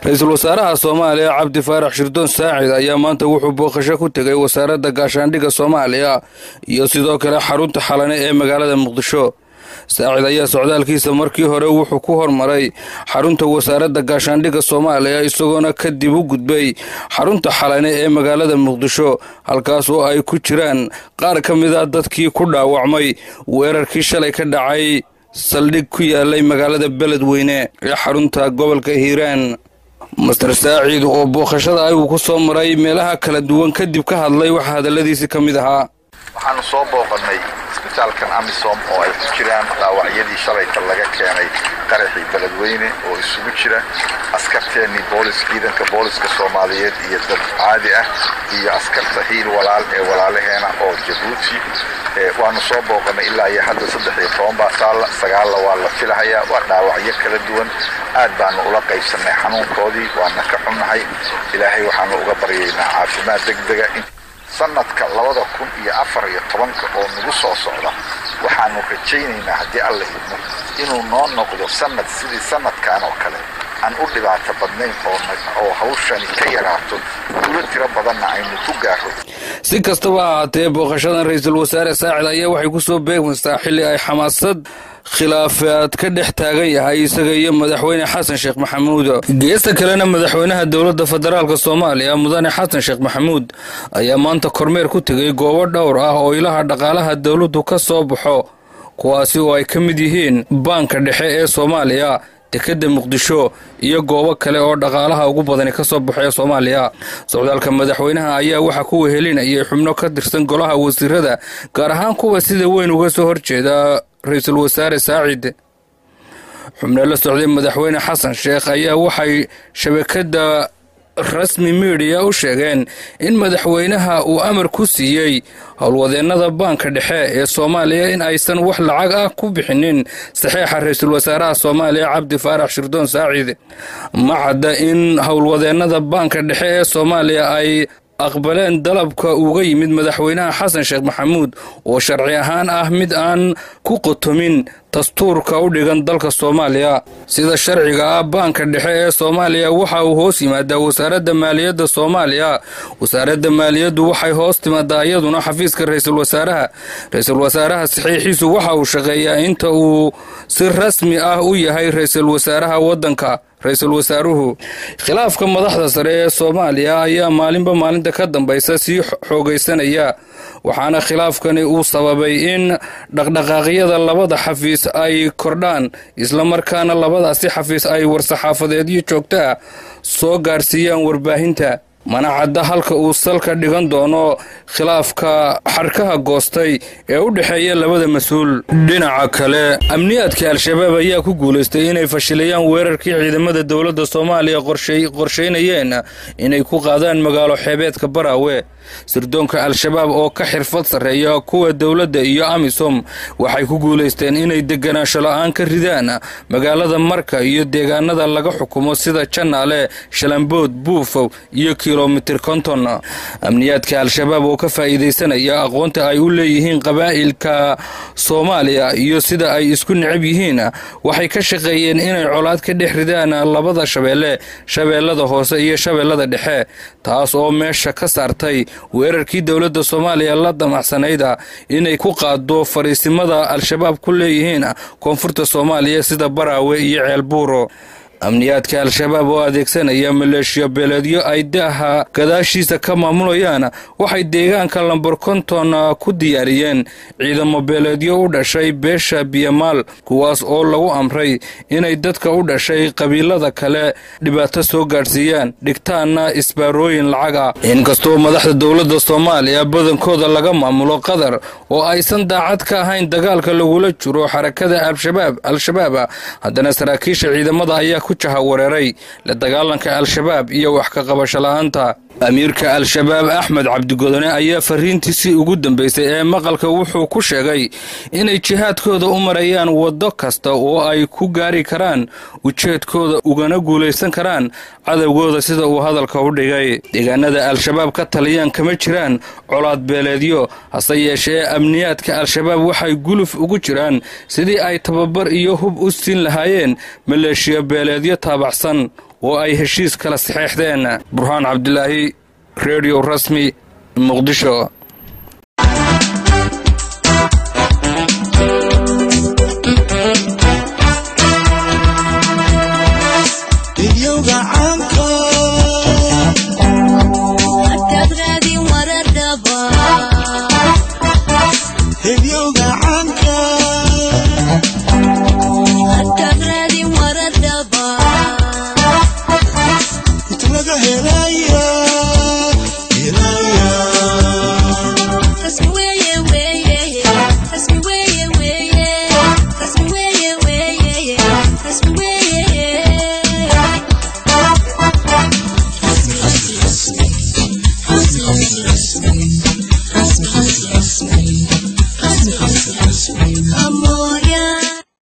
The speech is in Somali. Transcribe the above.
ra'iisul wasaaraha Soomaaliya Cabdi Faarax Shirdoon Saacid ayaa maanta wuxuu booqasho ku tagay wasaaradda gaashaandhigga Soomaaliya iyo sidoo kale xarunta xalane ee magaalada Muqdisho. Saacid ayaa socdaalkiisa markii hore wuxuu ku hormaray xarunta wasaaradda gaashaandhigga Soomaaliya isagoona kadib u gudbay xarunta xalane ee magaalada Muqdisho halkaas oo ay ku jiraan qaar ka mid ah dadkii ku dhaawacmay weerarkii shalay ka dhacay saldhig ku yaalay magaalada Beledweyne ee xarunta gobolka Hiiraan. Mr. Saacid oo booqashada ay ku soo maray meelaha kala duwan kadib ka hadlay waxa hadaladiisa kamid ahaa. waxaan soo booqanay isbitaalkan Amisom oo ay ku jiraan dhaawacyadii shalayta laga keenay qaraxii Beledweyne oo isugu jira askarteeni ciidanka booliska Soomaaliyeed iyo dad caadi ah iyo askarta hiil walaal ee walaalaheena oo Djibouti waanu soo booqanay ilaa iyo hadda 13 baasaal 9 waa la filayaa waa dhaawacyo kala duwan aad baan ula qaybsanay xanuunkoodii waana ka xunnahay ilaahay waxaan uga baryaynaa caafimaad degdega sanadka 2014 oo nagu soo socda waxaanu rajaynaynaa haddii alla idmo inuu noo noqdo sanad sidii sanadkan oo kale aan u dhibaato badnayn oo hawshani ka yaraato guulo tiro badanna aynu ku gaaro. si kastaba ha ahaatee booqashadan ra'iisul wasaare Saacid ayaa waxay ku soo beegmaysaa xilli ay xamaasad khilaafaad ka dhex taagan yahay isaga iyo madaxweyne Xasan Sheekh Maxamuud. geesta kalena madaxweynaha dowladda federaalka Soomaaliya mudane Xasan Sheekh Maxamuud ayaa maanta kormeer ku tagay goobo dhowr ah oo ilaha dhaqaalaha dowladdu ka soo baxo kuwaasi oo ay ka mid yihiin banka dhexe ee Soomaaliya dekada Muqdisho iyo goobo kale oo dhaqaalaha ugu badan ka soo baxay Soomaaliya. socdaalka madaxweynaha ayaa waxa ku wehelinayay xubno ka tirsan golaha wasiirada gaar ahaan kuwa sida weyn uga soo horjeeda ra'iisul wasaare Saacid. xubno la socday madaxweyne Xasan Sheekh ayaa waxay shabakada rasmi media u sheegeen in madaxweynaha uu amar ku siiyay howlwadeennada banka dhexe ee Soomaaliya in aysan wax lacag ah ku bixinin saxiixa ra'iisul wasaaraha Soomaaliya Cabdi Faarax Shirdoon Saacid. ma cadda in howlwadeennada banka dhexe ee Soomaaliya ay aqbaleen dalabka uga yimid madaxweynaha Xasan Sheekh Maxamuud oo sharci ahaan ah mid aan ku qotomin dastuurka u dhigan dalka Soomaaliya. sida sharciga ah banka dhexe ee Soomaaliya waxa uu hoos yimaadaa wasaaradda maaliyadda Soomaaliya. wasaaradda maaliyaddu waxay hoos timaadaa iyaduna xafiiska ra'iisul wasaaraha saxiixiisu waxa uu shaqeeyaa inta uu si rasmi ah u yahay ra'iisul wasaaraha waddanka. ra'iisul wasaaruhu khilaafka madaxda sare ee Soomaaliya ayaa maalinta ka dambaysa si xoogaysanaya waxaana khilaafkani uu sababay in dhaqdhaqaaqyada labada xafiis ay kordhaan isla markaana labadaasi xafiis ay warsaxaafadeedyo joogto ah soo gaarsiiyaan warbaahinta. mana cadda halka uu salka dhigan doono khilaafka xarkaha goostay ee u dhaxeeya labada mas'uul. dhinaca kale amniyaadka al-shabaab ayaa ku guuleystay inay fashilayaan weerarkii ciidamada dowladda Soomaaliya qorsheynayeen inay ku qaadaan magaalo xeebeedka Baraawe. sirdoonka al-shabaab oo ka xirfad sareeya kuwa dowladda iyo Amisom waxay ku guuleysteen inay deganaansho la'aan ka ridaan magaalada Marka iyo deegaanada laga xukumo sida Janaale, Shalambood, Buufow iyo kilomitir konton. amniyaadka al-shabaab oo ka faa'iideysanaya aqoonta ay u leeyihiin qabaa'ilka Soomaaliya iyo sida ay isku necab yihiin waxay ka shaqeeyeen inay colaad ka dhex ridaan labada shabeellada hoose iyo shabeellada dhexe taas oo meesha ka saartay weerarkii dowladda Soomaaliya la damacsanayd inay ku qaado fariisimada al-shabaab ku leeyihiin koonfurta Soomaaliya sida Baraawe iyo Ceelbuuro. amniyaadka al-shabaab oo adeegsanaya maleeshiya beeleedyo ay daaha gadaashiisa ka maamulayaan waxay deegaanka lambar konton ku diyaariyeen ciidamo beeleedyo u dhashay beesha Biyamaal kuwaas oo lagu amray inay dadka u dhashay qabiilada kale dhibaato soo gaarsiiyaan dhigtaana isbaarooyin lacag ah. inkastoo madaxda dowladda Soomaaliya badankooda laga maamulo Qatar oo aysan daacad ka ahayn dagaalka lagula jiro xarakada al-shabaab haddana saraakiisha ciidamada ayaa ku ku jahawareeray la dagaalanka al-shabaab iyo wax ka qabasho la'aanta. amiirka al-shabaab Axmed Cabdi Godone ayaa fariintiisii ugu dambeysay ee maqalka wuxuu ku sheegay inay jihaadkooda u marayaan wado kasta oo ay ku gaari karaan ujeedkooda ugana guulaysan karaan cadawgooda sida uu hadalka u dhigay. deegaanada al-shabaab ka taliyaan kama jiraan colaad beeleedyo, hase yeeshee amniyaadka al-shabaab waxay guluf ugu jiraan sidii ay tababar iyo hub u siin lahaayeen maleeshiya beeleedyo taabacsan oo ay heshiis kala saxeexdeen. Burhaan Cabdilaahi, Radio Rasmi, Muqdisho.